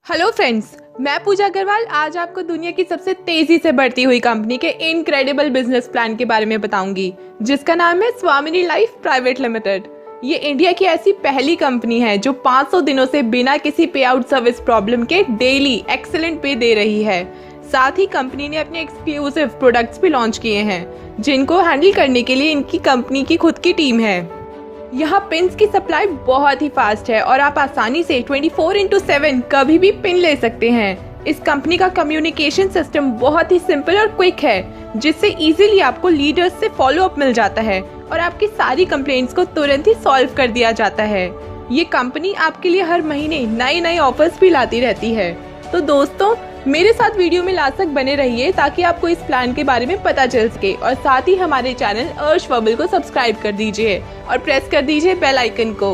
Hello friends, मैं पूजा अग्रवाल आज आपको दुनिया की सबसे तेजी से बढ़ती हुई कंपनी के इनक्रेडिबल बिजनेस प्लान के बारे में बताऊंगी, जिसका नाम है स्वामिनी लाइफ प्राइवेट लिमिटेड। ये इंडिया की ऐसी पहली कंपनी है जो 500 दिनों से बिना किसी पे आउट सर्विस प्रॉब्लम के डेली एक्सीलेंट पे दे रही है। साथ ही कंपनी ने अपने एक्सक्लूसिव प्रोडक्ट्स भी लॉन्च किए हैं, जिनको हैंडल करने के लिए इनकी कंपनी की खुद की टीम है। यहाँ पिन्स की सप्लाई बहुत ही फास्ट है और आप आसानी से 24/7 कभी भी पिन ले सकते हैं। इस कंपनी का कम्युनिकेशन सिस्टम बहुत ही सिंपल और क्विक है, जिससे इजीली आपको लीडर्स से फॉलो अप मिल जाता है और आपकी सारी कंप्लेंट्स को तुरंत ही सॉल्व कर दिया जाता है। ये कंपनी आपके लिए हर महीने नए नए ऑफर्स भी लाती रहती है। तो दोस्तों, मेरे साथ वीडियो में लास्ट तक बने रहिए ताकि आपको इस प्लान के बारे में पता चल सके, और साथ ही हमारे चैनल अर्श बबल को सब्सक्राइब कर दीजिए और प्रेस कर दीजिए बेल आइकन को।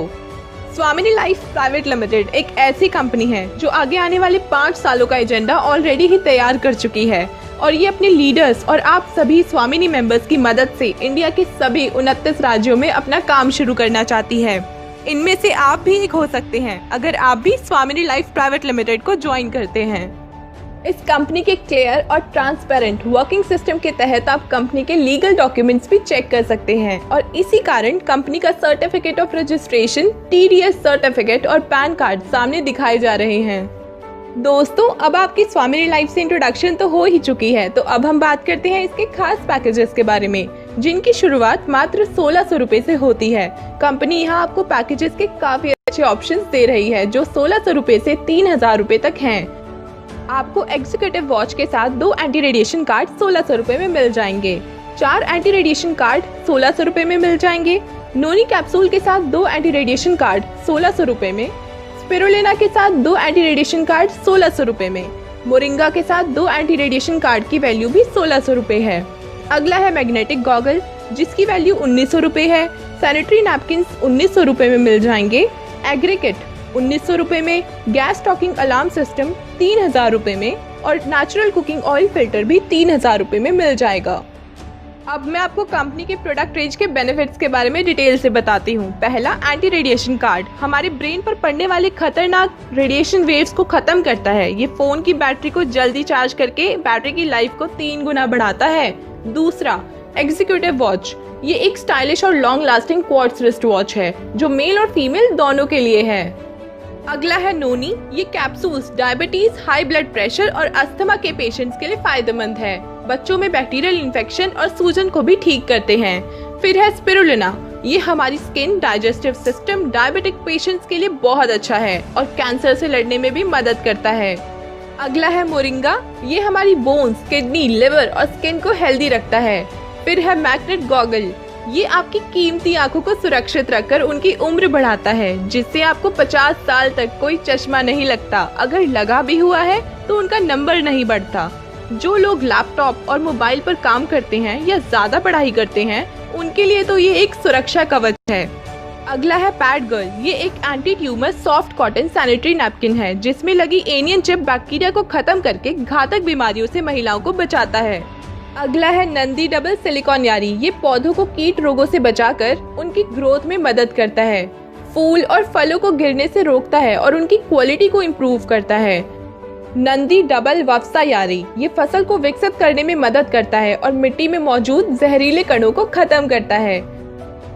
स्वामिनी लाइफ प्राइवेट लिमिटेड एक ऐसी कंपनी है जो आगे आने वाले 5 सालों का एजेंडा ऑलरेडी ही तैयार कर चुकी है, और ये अपने लीडर्स और आप सभी स्वामिनी मेंबर्स की मदद से इंडिया के सभी 29 राज्यों में अपना काम शुरू करना चाहती है। इनमें से आप भी एक हो सकते हैं अगर आप भी स्वामिनी लाइफ प्राइवेट लिमिटेड को ज्वाइन करते हैं। इस कंपनी के क्लियर और ट्रांसपेरेंट वर्किंग सिस्टम के तहत आप कंपनी के लीगल डॉक्यूमेंट्स भी चेक कर सकते हैं, और इसी कारण कंपनी का certificate of registration, TDS certificate और पैन कार्ड सामने दिखाए जा रहे हैं। दोस्तों, अब आपकी स्वामिनी लाइफ से इंट्रोडक्शन तो हो ही चुकी है, तो अब हम बात करते हैं इसके खास पैकेजेस के बारे में, जिनकी शुरुआत मात्र 1600 रुपए से होती है। कंपनी यहाँ आपको पैकेजेस के काफी अच्छे ऑप्शंस दे रही है, जो 1600 रुपए से 3000 रुपए तक हैं। आपको एग्जीक्यूटिव वॉच के साथ 2 एंटी रेडिएशन कार्ड 1600 रुपए में मिल जाएंगे। 4 एंटी रेडिएशन कार्ड 1600 रुपए में मिल जाएंगे। नोनी कैप्सूल के साथ 2 एंटी रेडिएशन कार्ड 1600 रुपए में। स्पिरुलिना के साथ 2 एंटी रेडिएशन कार्ड 1600 रुपए में। मोरिंगा के साथ 2 एंटी रेडिएशन कार्ड की वैल्यू भी 1600 रुपए है। अगला है मैग्नेटिक गॉगल, जिसकी वैल्यू 1900 रुपए है। सैनिटरी नैपकिन 1900 रुपए में मिल जाएंगे। एग्रीकिट 1900 रुपए में। गैस स्टॉकिंग अलार्म सिस्टम 3000 रुपए में, और नेचुरल कुकिंग ऑयल फिल्टर भी 3000 रुपए में मिल जाएगा। अब मैं आपको कंपनी के प्रोडक्ट रेंज के बेनिफिट्स के बारे में डिटेल से बताती हूँ। पहला, एंटी रेडिएशन कार्ड हमारे ब्रेन पर पड़ने वाले खतरनाक रेडिएशन वेव्स को खत्म करता है। ये फोन की बैटरी को जल्दी चार्ज करके बैटरी की लाइफ को 3 गुना बढ़ाता है। दूसरा, एग्जीक्यूटिव वॉच, ये एक स्टाइलिश और long lasting quartz wrist watch है, जो मेल और फीमेल दोनों के लिए है। अगला है नोनी, ये capsules diabetes, high blood pressure और अस्थमा के पेशेंट्स के लिए फायदेमंद है। बच्चों में बैक्टीरियल इन्फेक्शन और सूजन को भी ठीक करते हैं। फिर है स्पिरुलिना, ये हमारी skin, digestive system, diabetic patients के लिए बहुत अच्छा है और कैंसर से लड़ने में भी मदद करता है। अगला है मोरिंगा, ये हमारी बोन्स, किडनी, लिवर और स्किन को हेल्दी रखता है। फिर है मैग्नेट गॉगल, ये आपकी कीमती आंखों को सुरक्षित रखकर उनकी उम्र बढ़ाता है, जिससे आपको 50 साल तक कोई चश्मा नहीं लगता। अगर लगा भी हुआ है तो उनका नंबर नहीं बढ़ता। जो लोग लैपटॉप और मोबाइल पर काम करते हैं या ज्यादा पढ़ाई करते हैं, उनके लिए तो ये एक सुरक्षा कवच है। अगला है पैड गर्ल, ये एक anti tumour soft cotton sanitary napkin है, जिसमें लगी एनियन चिप बैक्टीरिया को खत्म करके घातक बीमारियों से महिलाओं को बचाता है। अगला है नंदी डबल सिलिकॉन यारी, ये पौधों को कीट रोगों से बचाकर उनकी ग्रोथ में मदद करता है। फूल और फलों को गिरने से रोकता है और उनकी क्वालिटी को इम्प्रूव करता है। नंदी डबल वफ्सा यारी, ये फसल को विकसित करने में मदद करता है और मिट्टी में मौजूद जहरीले कणों को खत्म करता है।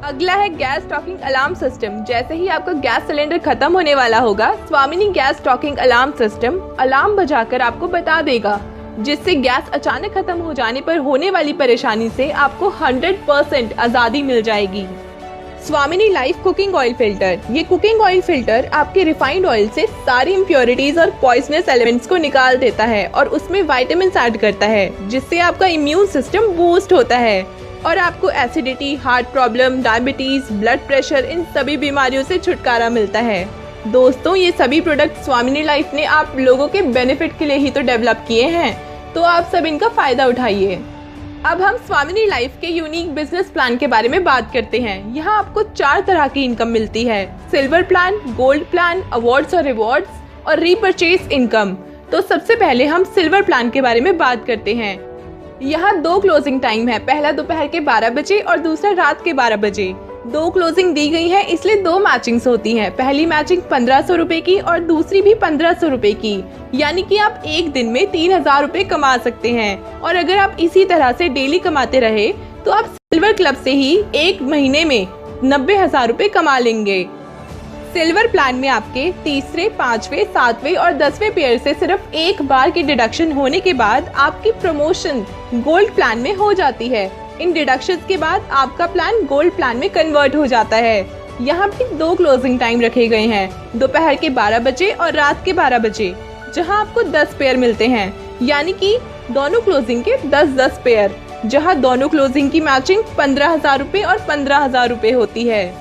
अगला है गैस स्टॉकिंग अलार्म सिस्टम, जैसे ही आपका गैस सिलेंडर खत्म होने वाला होगा, स्वामिनी gas stocking alarm system alarm बजाकर आपको बता देगा, जिससे गैस अचानक खत्म हो जाने पर होने वाली परेशानी से आपको 100% आजादी मिल जाएगी। स्वामिनी लाइफ कुकिंग ऑयल फिल्टर, ये कुकिंग ऑयल फिल्टर आपके रिफाइंड ऑयल से सारी इम्प्योरिटीज और पॉइजनस एलिमेंट्स को निकाल देता है और उसमें विटामिन्स ऐड करता है, जिससे आपका इम्यून सिस्टम बूस्ट होता है और आपको acidity, heart problem, diabetes, blood pressure, इन सभी बीमारियों से छुटकारा मिलता है। दोस्तों, ये सभी प्रोडक्ट स्वामिनी लाइफ ने आप लोगों के बेनिफिट के लिए ही तो डेवलप किए हैं, तो आप सब इनका फायदा उठाइए। अब हम स्वामिनी लाइफ के यूनिक बिजनेस प्लान के बारे में बात करते हैं। यहाँ आपको 4 तरह की इनकम मिलती है: silver plan, gold plan, awards और रिवॉर्ड्स, और रीपर्चेज इनकम। तो सबसे पहले हम सिल्वर प्लान के बारे में बात करते हैं। यहाँ 2 क्लोजिंग टाइम है, पहला दोपहर के 12 बजे और दूसरा रात के 12 बजे। दो क्लोजिंग दी गई है, इसलिए दो मैचिंग्स होती हैं। पहली मैचिंग 1500 रुपए की और दूसरी भी 1500 रुपए की, यानी कि आप एक दिन में 3000 रुपए कमा सकते हैं। और अगर आप इसी तरह से डेली कमाते रहे तो आप सिल्वर क्लब से ही एक महीने में 90,000 रुपए कमा लेंगे। सिल्वर प्लान में आपके तीसरे, पांचवे, सातवें और 10वें पेयर से सिर्फ एक बार की डिडक्शन होने के बाद आपकी प्रमोशन गोल्ड प्लान में हो जाती है। इन डिडक्शंस के बाद आपका प्लान गोल्ड प्लान में कन्वर्ट हो जाता है। यहाँ भी दो क्लोजिंग टाइम रखे गए हैं, दोपहर के 12 बजे और रात के 12 बजे, जहाँ आपको 10 पेयर मिलते हैं, यानी कि दोनों क्लोजिंग के 10-10 पेयर, जहाँ दोनों क्लोजिंग की मैचिंग 15,000 रुपए और 15,000 रुपए होती है,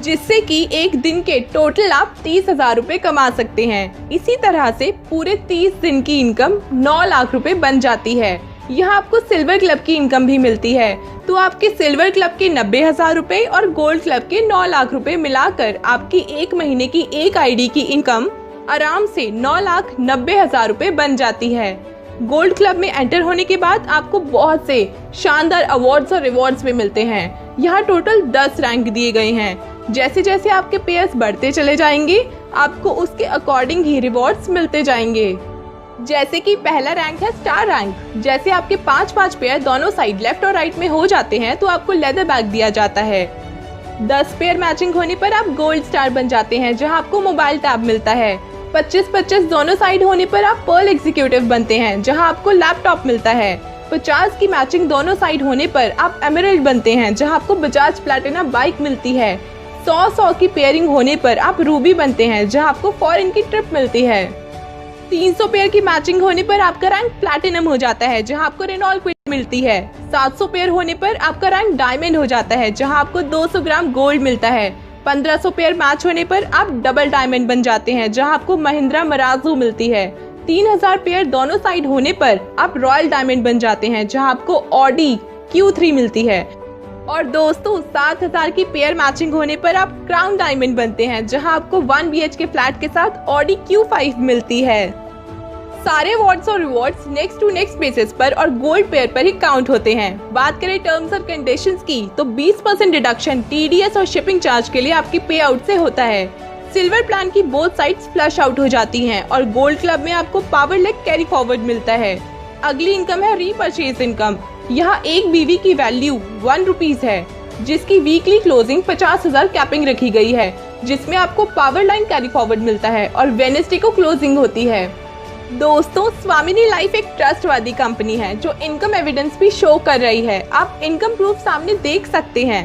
जिससे कि एक दिन के टोटल आप 30,000 रुपए कमा सकते हैं। इसी तरह से पूरे 30 दिन की इनकम 9 लाख रुपए बन जाती है। यहाँ आपको सिल्वर क्लब की इनकम भी मिलती है, तो आपके सिल्वर क्लब के 90,000 रुपए और गोल्ड क्लब के 9 लाख रुपए मिलाकर आपकी एक महीने की एक आईडी की इनकम आराम से 9,90,000 रुपए बन जाती है। गोल्ड क्लब में एंटर होने के बाद आपको बहुत से शानदार अवार्ड्स और रिवॉर्ड्स भी मिलते हैं। यहाँ टोटल 10 रैंक दिए गए हैं। जैसे जैसे आपके पेयर्स बढ़ते चले जाएंगे, आपको उसके अकॉर्डिंग ही रिवॉर्ड्स मिलते जाएंगे। जैसे कि पहला रैंक है स्टार रैंक। जैसे आपके 5-5 पेयर दोनों साइड लेफ्ट और राइट में हो जाते हैं तो आपको लेदर बैग दिया जाता है। 10 पेयर मैचिंग होने पर आप गोल्ड स्टार बन जाते हैं, जहां आपको मोबाइल टैब मिलता है। 25-25 दोनों साइड होने पर आप पर्ल एग्जीक्यूटिव बनते हैं, जहां आपको लैपटॉप मिलता है। 50 की मैचिंग दोनों साइड होने पर आप एमरल्ड बनते हैं, जहां आपको बजाज प्लैटिना बाइक मिलती है। 100 की पेयरिंग होने पर आप रूबी बनते हैं, जहां आपको फॉरेन की ट्रिप मिलती है। 300 पेयर की मैचिंग होने पर आपका रैंक प्लैटिनम हो जाता है, जहां आपको रेनॉल्ट क्विट मिलती है। 700 पेयर होने पर आपका रैंक डायमंड हो जाता है, जहां आपको 200 ग्राम गोल्ड मिलता है। 1500 पेयर मैच होने पर आप डबल डायमंड बन जाते हैं, जहां आपको महिंद्रा मराजू मिलती है। 3000 पेयर दोनों साइड होने पर आप रॉयल डायमंड बन जाते हैं, जहां आपको ऑडी Q3 मिलती है। और दोस्तों 7000 की पेयर मैचिंग होने पर आप क्राउन डायमंड बनते हैं, जहां आपको 1 BHK फ्लैट के साथ ऑडी Q5 मिलती है। सारे अवार्ड्स और rewards next to next basis पर और गोल्ड पेयर पर ही काउंट होते हैं। बात करें टर्म्स और कंडीशंस की, तो 20% डिडक्शन TDS और शिपिंग चार्ज के लिए आपकी पे आउट से होता है। सिल्वर प्लान की बोथ साइड्स फ्लश आउट हो जाती हैं और गोल्ड क्लब में आपको पावर लेग कैरी फॉरवर्ड मिलता है। अगली इनकम है रीपरचेज इनकम। यहाँ एक बीवी की वैल्यू 1 रुपीज है, जिसकी वीकली क्लोजिंग 50,000 कैपिंग रखी गई है, जिसमें आपको पावर लाइन कैरी फॉरवर्ड मिलता है और वेडनेसडे को क्लोजिंग होती है। दोस्तों स्वामिनी लाइफ एक ट्रस्टवर्दी कंपनी है जो इनकम एविडेंस भी शो कर रही है। आप इनकम प्रूफ सामने देख सकते हैं।